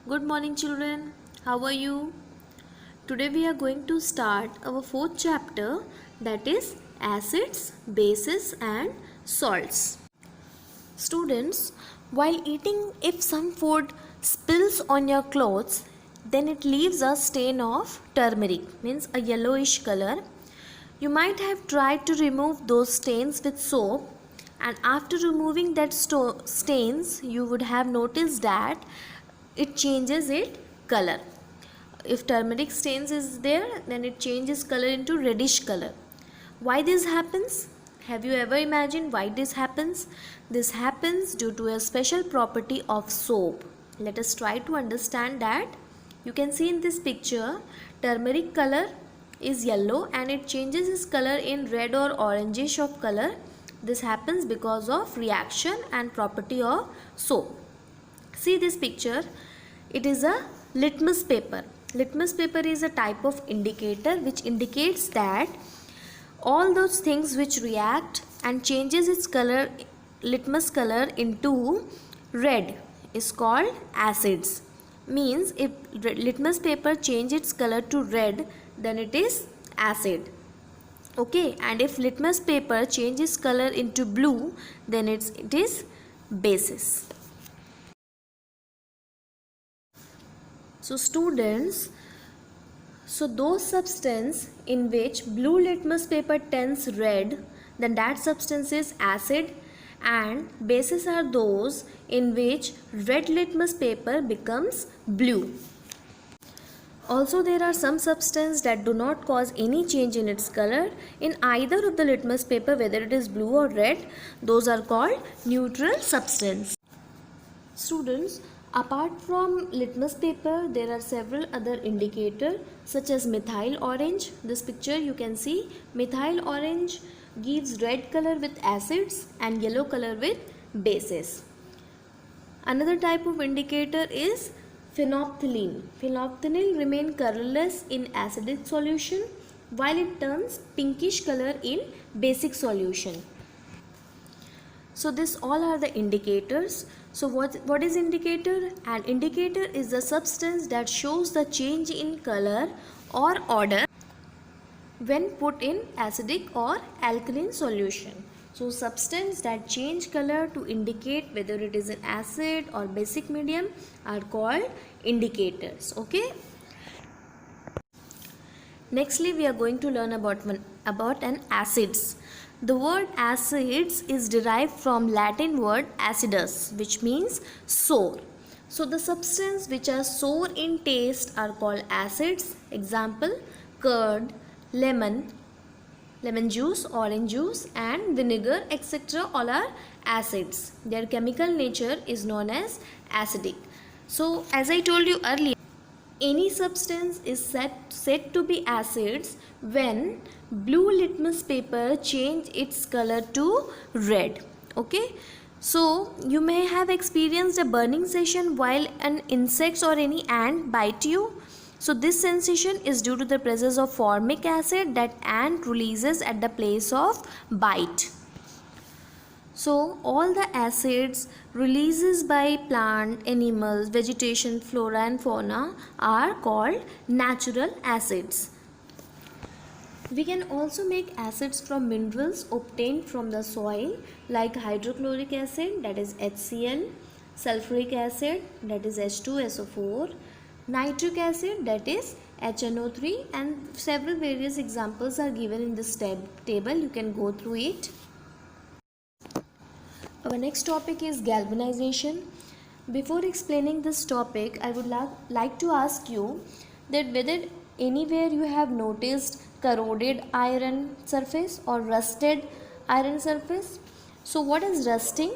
Good morning, children. How are you? Today we are going to start our fourth chapter, that is acids, bases and salts. Students, while eating, if some food spills on your clothes, then it leaves a stain of turmeric, means a yellowish color. You might have tried to remove those stains with soap, and after removing that stains, you would have noticed that it changes its color. If turmeric stains is there, then it changes color into reddish color. Why this happens? Have you ever imagined why this happens? This happens due to a special property of soap. Let us try to understand that. You can see in this picture, turmeric color is yellow and it changes its color in red or orangish of color. This happens because of reaction and property of soap. See this picture. It is a litmus paper. Litmus paper is a type of indicator which indicates that all those things which react and changes its color, litmus color, into red is called acids. Means if litmus paper change its color to red, then it is acid. Okay, and if litmus paper changes color into blue, then it is bases. So students, those substance in which blue litmus paper turns red, then that substance is acid, and bases are those in which red litmus paper becomes blue. Also, there are some substances that do not cause any change in its color in either of the litmus paper, whether it is blue or red. Those are called neutral substance. Students, apart from litmus paper, there are several other indicators such as methyl orange. This picture you can see methyl orange gives red color with acids and yellow color with bases. Another type of indicator is phenolphthalein. Phenolphthalein remains colorless in acidic solution while it turns pinkish color in basic solution. So this all are the indicators. So what is indicator? An indicator is the substance that shows the change in color or odor when put in acidic or alkaline solution. So substance that change color to indicate whether it is an acid or basic medium are called indicators. Okay. Nextly, we are going to learn about an acids. The word acids is derived from Latin word acidus, which means sour. So the substance which are sour in taste are called acids. Example, curd, lemon juice, orange juice and vinegar, etc. all are acids. Their chemical nature is known as acidic. So as I told you earlier, any substance is said to be acids when blue litmus paper change its color to red. Okay, so you may have experienced a burning sensation while an insect or any ant bite you. So this sensation is due to the presence of formic acid that ant releases at the place of bite. So all the acids releases by plant, animals, vegetation, flora and fauna are called natural acids. We can also make acids from minerals obtained from the soil like hydrochloric acid, that is HCl, sulfuric acid, that is H2SO4, nitric acid, that is HNO3, and several various examples are given in this table. You can go through it. Our next topic is galvanization. Before explaining this topic, I would like to ask you that whether anywhere you have noticed corroded iron surface or rusted iron surface. So what is rusting?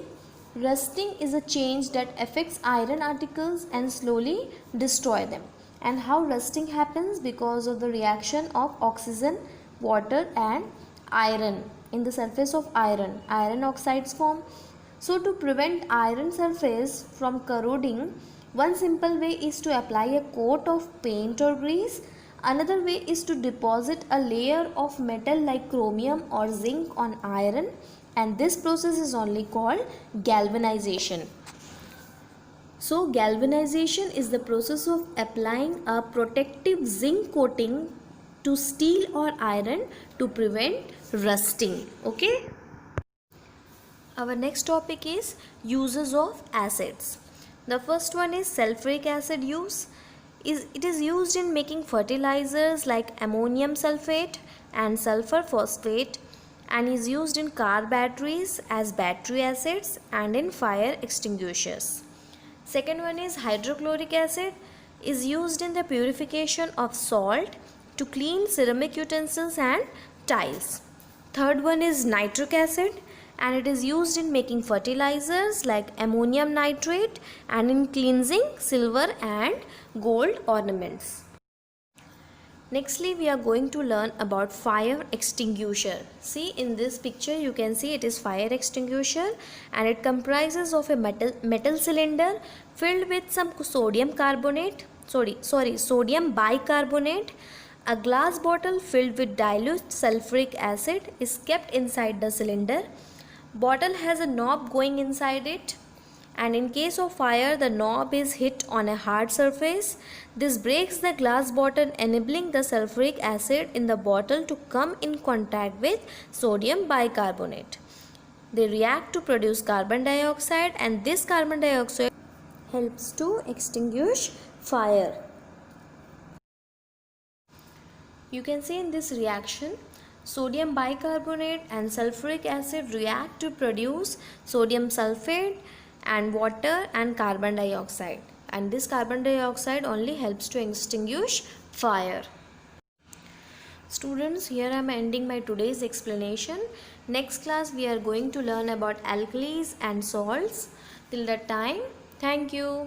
Rusting is a change that affects iron articles and slowly destroy them. And how rusting happens? Because of the reaction of oxygen, water and iron in the surface of iron. Iron oxides form. So to prevent iron surface from corroding, one simple way is to apply a coat of paint or grease. Another way is to deposit a layer of metal like chromium or zinc on iron, and this process is only called galvanization. So galvanization is the process of applying a protective zinc coating to steel or iron to prevent rusting. Okay. Our next topic is uses of acids. The first one is sulfuric acid use. It is used in making fertilizers like ammonium sulfate and sulfur phosphate, and is used in car batteries as battery acids and in fire extinguishers. Second one is hydrochloric acid, is used in the purification of salt to clean ceramic utensils and tiles. Third one is nitric acid, and it is used in making fertilizers like ammonium nitrate and in cleansing silver and gold ornaments. Nextly, we are going to learn about fire extinguisher. See, in this picture you can see it is fire extinguisher, and it comprises of a metal cylinder filled with some sodium bicarbonate. A glass bottle filled with dilute sulfuric acid is kept inside the cylinder. Bottle has a knob going inside it, and in case of fire the knob is hit on a hard surface. This breaks the glass bottle, enabling the sulfuric acid in the bottle to come in contact with sodium bicarbonate. They react to produce carbon dioxide, and this carbon dioxide helps to extinguish fire. You can see in this reaction, sodium bicarbonate and sulfuric acid react to produce sodium sulfate and water and carbon dioxide, and this carbon dioxide only helps to extinguish fire. Students, here I am ending my today's explanation. Next class we are going to learn about alkalis and salts. Till that time, thank you.